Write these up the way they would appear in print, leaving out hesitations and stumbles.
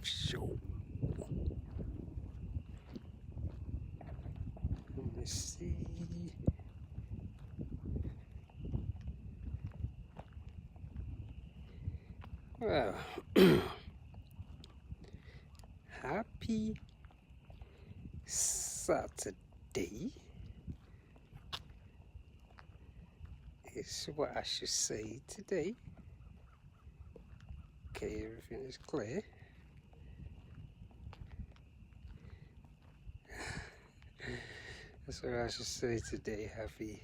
show. Let me see. Well, happy Saturday is what I should say today. Okay, everything is clear. That's what I should say today. Happy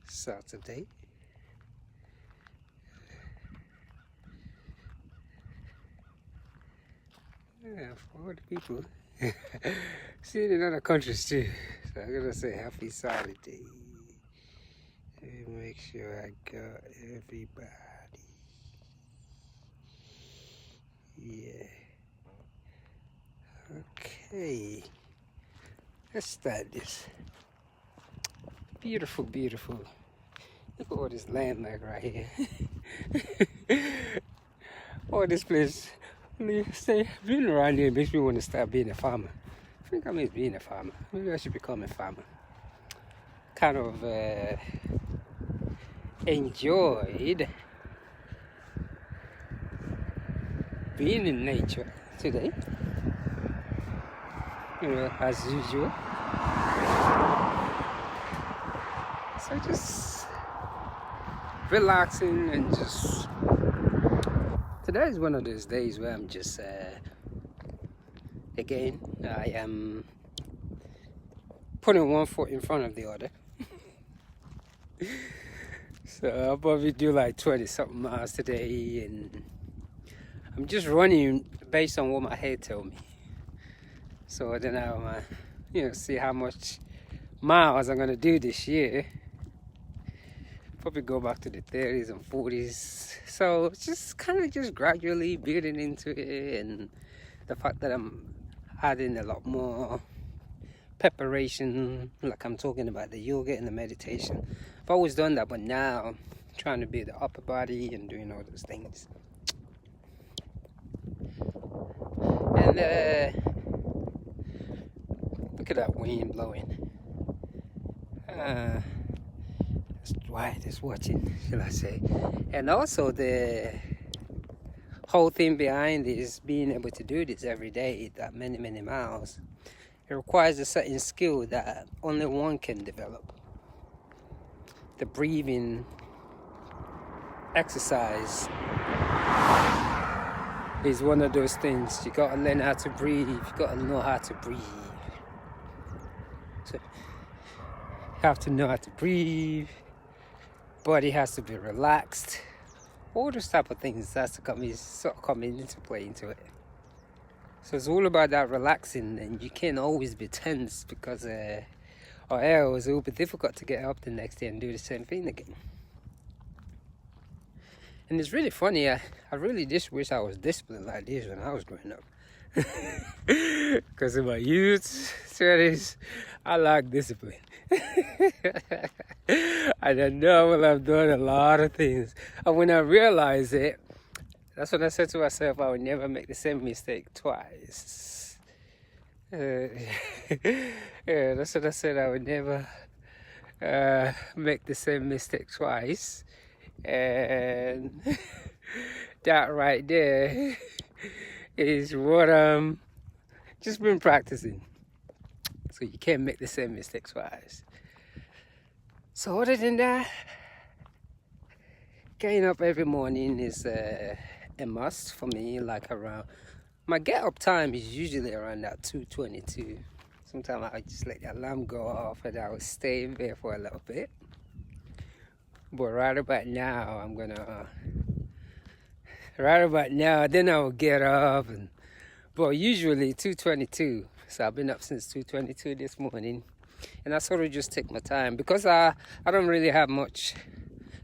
Saturday. Yeah, for all the people. See it in other countries too. So I'm gonna say happy Saturday. Let me make sure I got everybody. Yeah. Okay. Let's start this. Beautiful, beautiful. Look at all this land like right here. All this place. Being around here makes me want to start being a farmer. I think I miss being a farmer. Maybe I should become a farmer. Kind of enjoyed being in nature today. You know, as usual. So just relaxing and just... Today is one of those days where I'm just, again, I am putting one foot in front of the other. So I'll probably do like 20 something miles today, and I'm just running based on what my head told me. So then I'll, see how much miles I'm gonna do this year. Probably go back to the 30s and 40s. So it's just kind of just gradually building into it, and the fact that I'm adding a lot more preparation, like I'm talking about the yoga and the meditation. I've always done that, but now I'm trying to build the upper body and doing all those things. And look at that wind blowing. Why just watching, shall I say. And also the whole thing behind it is being able to do this every day, that many miles. It requires a certain skill that only one can develop. The breathing exercise is one of those things. You gotta learn how to breathe, you gotta know how to breathe. So you have to know how to breathe. Body has to be relaxed. All those type of things has to come into play into it. So it's all about that relaxing, and you can't always be tense because or else it will be difficult to get up the next day and do the same thing again. And it's really funny, I really just wish I was disciplined like this when I was growing up. Because in my youth, 20s, I lack discipline. And I know when I've done a lot of things. And when I realized it, that's when I said to myself, I would never make the same mistake twice. Yeah, that's what I said, I would never make the same mistake twice. And that right there is what I'm just been practicing. So you can't make the same mistake twice. So other than that, getting up every morning is a must for me. Like around, my get up time is usually around that 2:22. Sometimes I just let the alarm go off and I will stay in there for a little bit. But right about now, then I will get up. But usually 2:22. So I've been up since 2:22 this morning. And I sort of just take my time because I don't really have much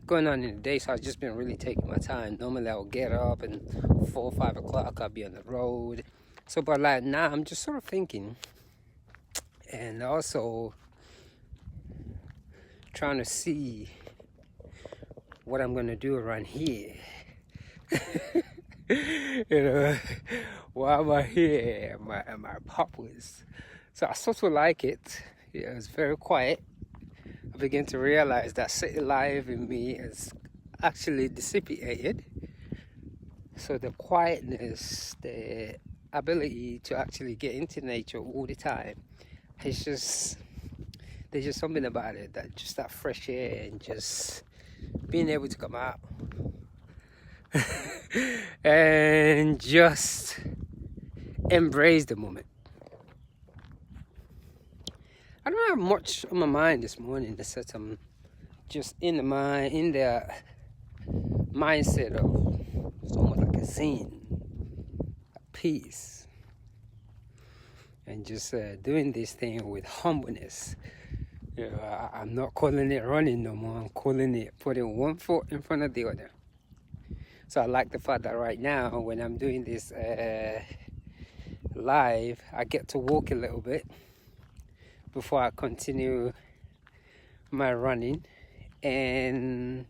going on in the day, so I've just been really taking my time. Normally I'll get up and 4 or 5 o'clock I'll be on the road. So but like now I'm just sort of thinking, and also trying to see what I'm gonna do around here. You know, why am I here? Am I purpose? So I sort of like it. Yeah, it's very quiet. I begin to realize that city life in me is actually dissipated. So the quietness, the ability to actually get into nature all the time, it's just, there's just something about it, that just that fresh air and just being able to come out and just embrace the moment. I don't have much on my mind this morning, except I'm just in the mindset of, it's almost like a zen, a peace, and just doing this thing with humbleness. You know, I'm not calling it running no more. I'm calling it putting one foot in front of the other. So I like the fact that right now, when I'm doing this live, I get to walk a little bit before I continue my running. And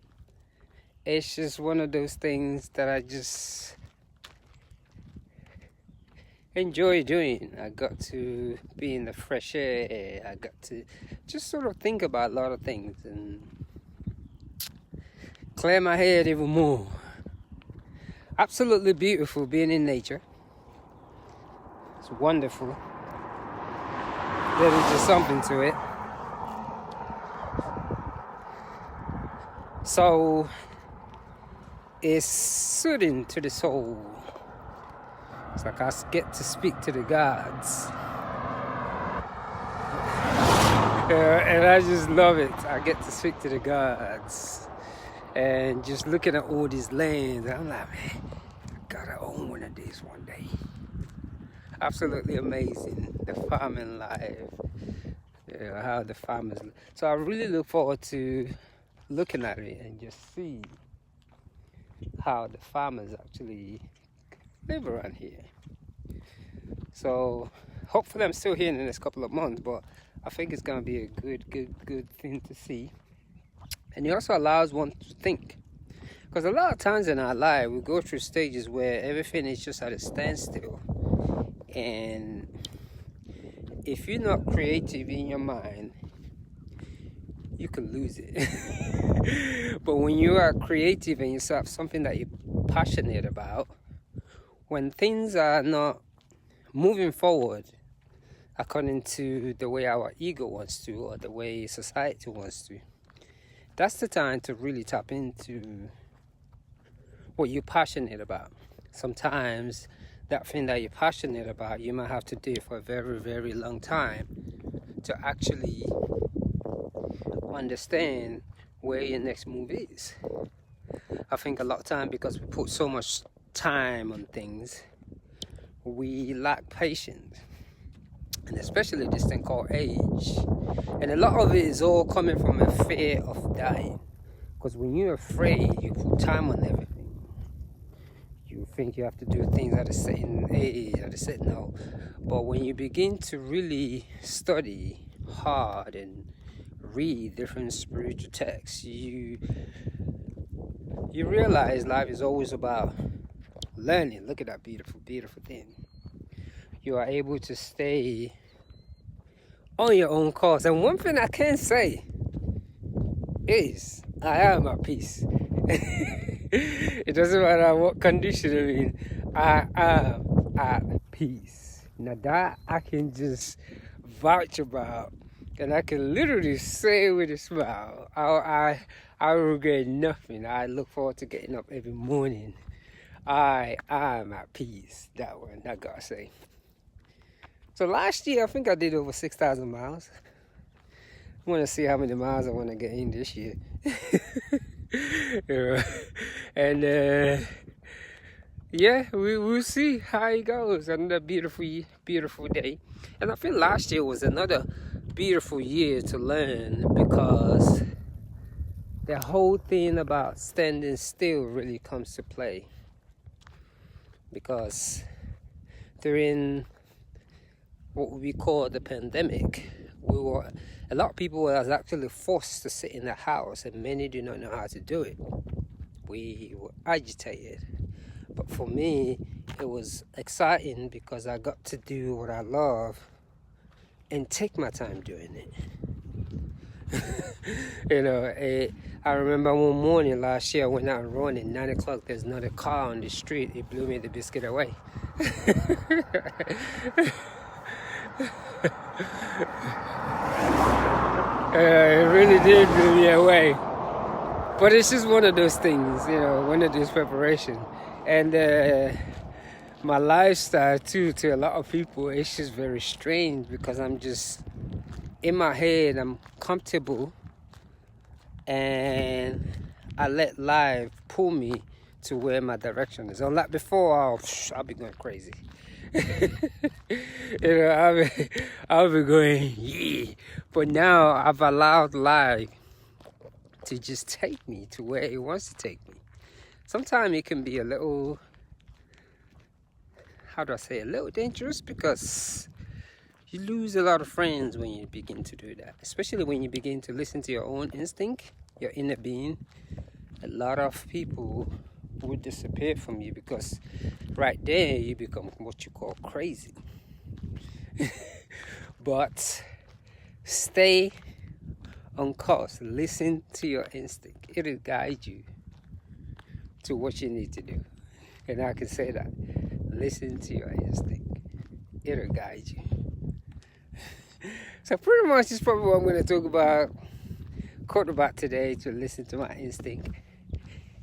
it's just one of those things that I just enjoy doing. I got to be in the fresh air. I got to just sort of think about a lot of things and clear my head even more. Absolutely beautiful being in nature. It's wonderful. There is just something to it. So it's soothing to the soul. It's like I get to speak to the gods. And I just love it. I get to speak to the gods. And just looking at all these lands, I'm like, man, I gotta own one of these one day. Absolutely amazing. The farming life. You know, how the farmers. So I really look forward to looking at it and just see how the farmers actually live around here. So hopefully I'm still here in the next couple of months, but I think it's going to be a good thing to see. And it also allows one to think, because a lot of times in our life we go through stages where everything is just at a standstill, and if you're not creative in your mind, you can lose it. But when you are creative and you have something that you're passionate about, when things are not moving forward according to the way our ego wants to, or the way society wants to, that's the time to really tap into what you're passionate about. Sometimes that thing that you're passionate about, you might have to do it for a very, very long time to actually understand where your next move is. I think a lot of time, because we put so much time on things, we lack patience, and especially this thing called age. And a lot of it is all coming from a fear of dying, because when you're afraid, you put time on everything. You think you have to do things at a certain age, at a certain age. But when you begin to really study hard and read different spiritual texts, you realize life is always about learning. Look at that beautiful thing. You are able to stay on your own course. And one thing I can say is I am at peace. It doesn't matter what condition I'm in, I am at peace. Now that I can just vouch about, and I can literally say with a smile, I regret nothing. I look forward to getting up every morning. I am at peace. That one, I gotta say. So last year, I think I did over 6,000 miles. I want to see how many miles I want to get in this year. And yeah, we'll see how it goes. Another beautiful day. And I feel last year was another beautiful year to learn, because the whole thing about standing still really comes to play. Because during what we call the pandemic, a lot of people were actually forced to sit in the house, and many do not know how to do it. We were agitated. But for me, it was exciting because I got to do what I love and take my time doing it. I remember one morning last year I went out running, 9 o'clock, there's not a car on the street. It blew me the biscuit away. It really did blow me away. But it's just one of those things, one of those preparation. And my lifestyle too, to a lot of people, it's just very strange because I'm just in my head, I'm comfortable, and I let life pull me to where my direction is. Unlike before, I'll be going crazy. I'll be going, yeah. But now I've allowed life to just take me to where it wants to take me. Sometimes it can be a little, a little dangerous, because you lose a lot of friends when you begin to do that, especially when you begin to listen to your own instinct, your inner being. A lot of people would disappear from you because right there you become what you call crazy. But stay on course. Listen to your instinct. It'll guide you to what you need to do. And I can say that. Listen to your instinct. It'll guide you. So pretty much this is probably what I'm going to quote about today, to listen to my instinct.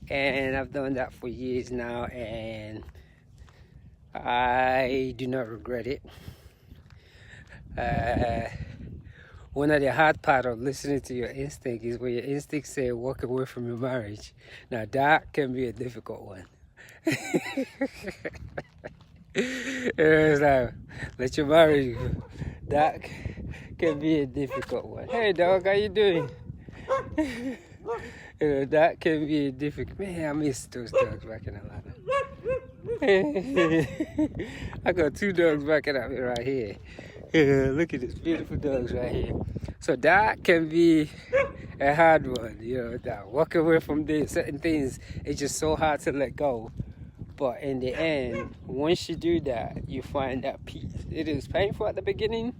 And I've done that for years now, and I do not regret it. One of the hard part of listening to your instinct is when your instinct say walk away from your marriage. Now that can be a difficult one. It's like, let your marriage go. That can be a difficult one. Hey dog, how you doing? That can be a difficult. Man, I miss those dogs barking Atlanta. I got 2 dogs barking at me right here. Look at these beautiful dogs right here. So that can be a hard one, that walk away from certain things. It's just so hard to let go. But in the end, once you do that, you find that peace. It is painful at the beginning,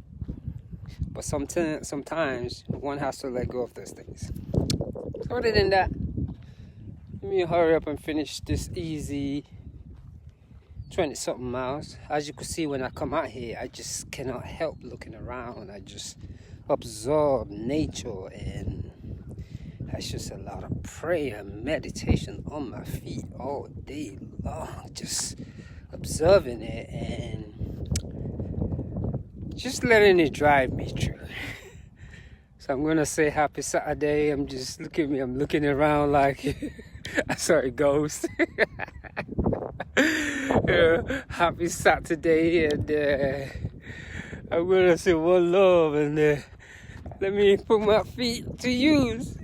but sometimes one has to let go of those things. So other than that, let me hurry up and finish this easy 20-something miles. As you can see, when I come out here, I just cannot help looking around. I just absorb nature, and that's just a lot of prayer and meditation on my feet all day long, just observing it and just letting it drive me through. So I'm gonna say happy Saturday. I'm just I'm looking around like I saw a ghost. Happy Saturday, and I'm gonna say one love, and let me put my feet to use.